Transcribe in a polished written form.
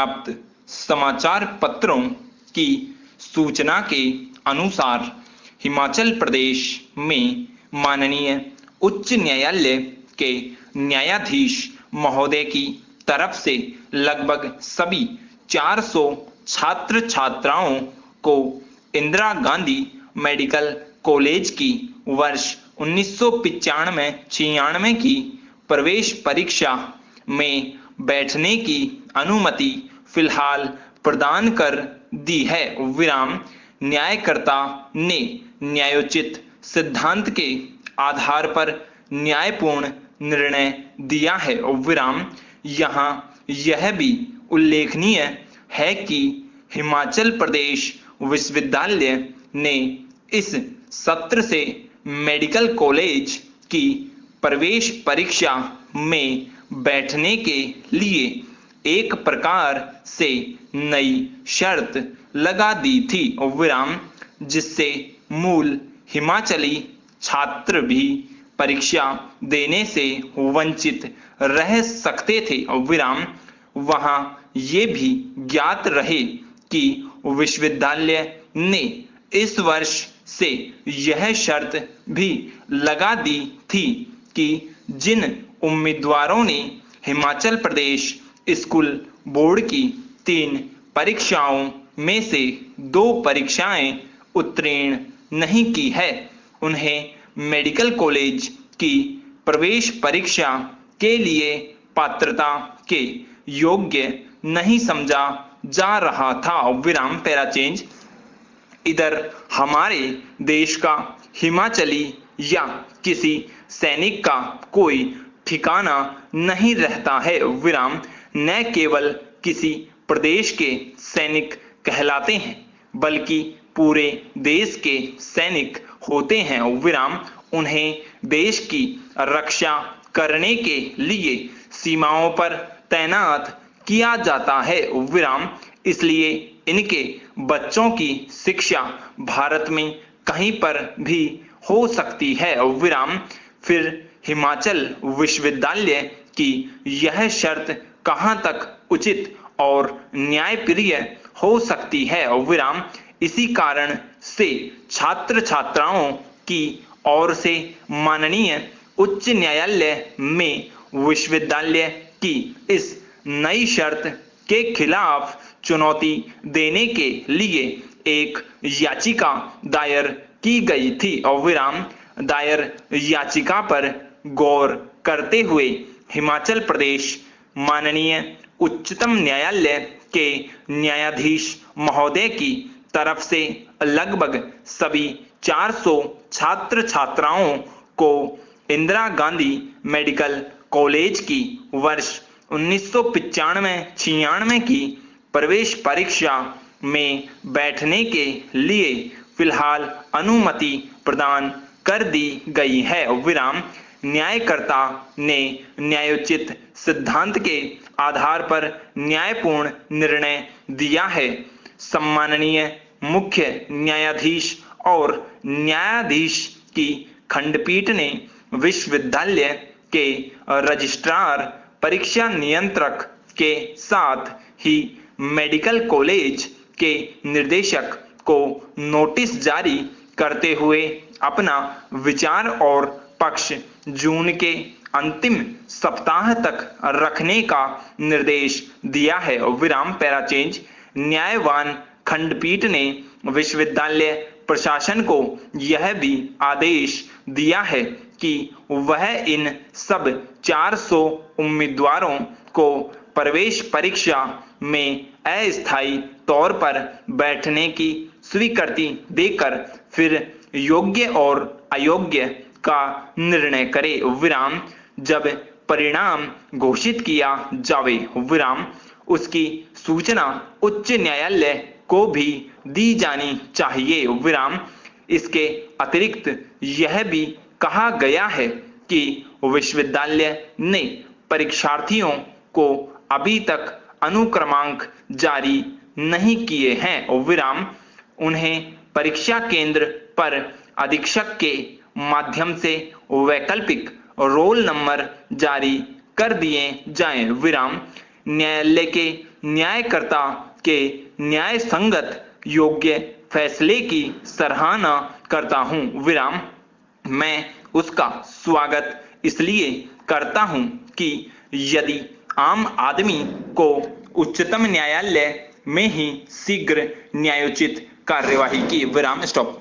प्राप्त समाचार पत्रों की सूचना के अनुसार हिमाचल प्रदेश में माननीय उच्च न्यायालय के न्यायाधीश महोदय की तरफ से लगभग सभी 400 छात्र छात्राओं को इंदिरा गांधी मेडिकल कॉलेज की वर्ष 1995-96 की प्रवेश परीक्षा में बैठने की अनुमति फिलहाल प्रदान कर दी है। विराम न्यायकर्ता ने न्यायोचित सिद्धांत के आधार पर न्यायपूर्ण निर्णय दिया है। विराम यहाँ यह भी उल्लेखनीय है कि हिमाचल प्रदेश विश्वविद्यालय ने इस सत्र से मेडिकल कॉलेज की प्रवेश परीक्षा में बैठने के लिए एक प्रकार से नई शर्त लगा दी थी। विराम जिससे मूल हिमाचली छात्र भी परीक्षा देने से वंचित रह सकते थे। विराम वहां ये भी ज्ञात रहे कि विश्वविद्यालय ने इस वर्ष से यह शर्त भी लगा दी थी कि जिन उम्मीदवारों ने हिमाचल प्रदेश स्कूल बोर्ड की 3 परीक्षाओं में से 2 परीक्षाएं उत्तीर्ण नहीं की है, उन्हें मेडिकल कॉलेज की प्रवेश परीक्षा के लिए पात्रता के योग्य नहीं समझा जा रहा था। विराम पैरा चेंज। इधर हमारे देश का हिमाचली या किसी सैनिक का कोई ठिकाना नहीं रहता है। विराम न केवल किसी प्रदेश के सैनिक कहलाते हैं बल्कि पूरे देश के सैनिक होते हैं। विराम उन्हें देश की रक्षा करने के लिए सीमाओं पर तैनात किया जाता है। विराम इसलिए इनके बच्चों की शिक्षा भारत में कहीं पर भी हो सकती है। विराम फिर हिमाचल विश्वविद्यालय की यह शर्त कहां तक उचित और न्यायप्रिय हो सकती है। विराम इसी कारण से छात्र छात्राओं की ओर से माननीय उच्च न्यायालय में विश्वविद्यालय की इस नई शर्त के खिलाफ चुनौती देने के लिए एक याचिका दायर की गई थी। और विराम दायर याचिका पर गौर करते हुए हिमाचल प्रदेश माननीय उच्चतम न्यायालय के न्यायाधीश महोदय की तरफ से लगभग सभी 400 छात्र छात्राओं को इंदिरा गांधी मेडिकल कॉलेज की वर्ष 1995-96 की प्रवेश परीक्षा में बैठने के लिए फिलहाल अनुमति प्रदान कर दी गई है। विराम न्यायकर्ता ने न्यायोचित सिद्धांत के आधार पर न्यायपूर्ण निर्णय दिया है। सम्माननीय मुख्य न्यायाधीश और न्यायाधीश की खंडपीठ ने विश्वविद्यालय के रजिस्ट्रार परीक्षा नियंत्रक के साथ ही मेडिकल कॉलेज के निदेशक को नोटिस जारी करते हुए अपना विचार और पक्ष जून के अंतिम सप्ताह तक रखने का निर्देश दिया है। विराम पैरा चेंज। न्यायवान खंडपीठ ने विश्वविद्यालय प्रशासन को यह भी आदेश दिया है कि वह इन सब 400 उम्मीदवारों को प्रवेश परीक्षा में अस्थायी तौर पर बैठने की स्वीकृति देकर फिर योग्य और अयोग्य का निर्णय करे। विराम जब परिणाम घोषित किया जावे, विराम उसकी सूचना उच्च न्यायालय को भी दी जानी चाहिए। विराम इसके अतिरिक्त यह भी कहा गया है कि विश्वविद्यालय ने परीक्षार्थियों को अभी तक अनुक्रमांक जारी नहीं किए हैं। विराम उन्हें परीक्षा केंद्र पर अधीक्षक के माध्यम से वैकल्पिक रोल नंबर जारी कर दिए जाएं। विराम न्यायालय के न्यायकर्ता के न्याय संगत योग्य फैसले की सराहना करता हूं। विराम, मैं उसका स्वागत इसलिए करता हूं कि यदि आम आदमी को उच्चतम न्यायालय में ही शीघ्र न्यायोचित कार्यवाही की। विराम, स्टॉप।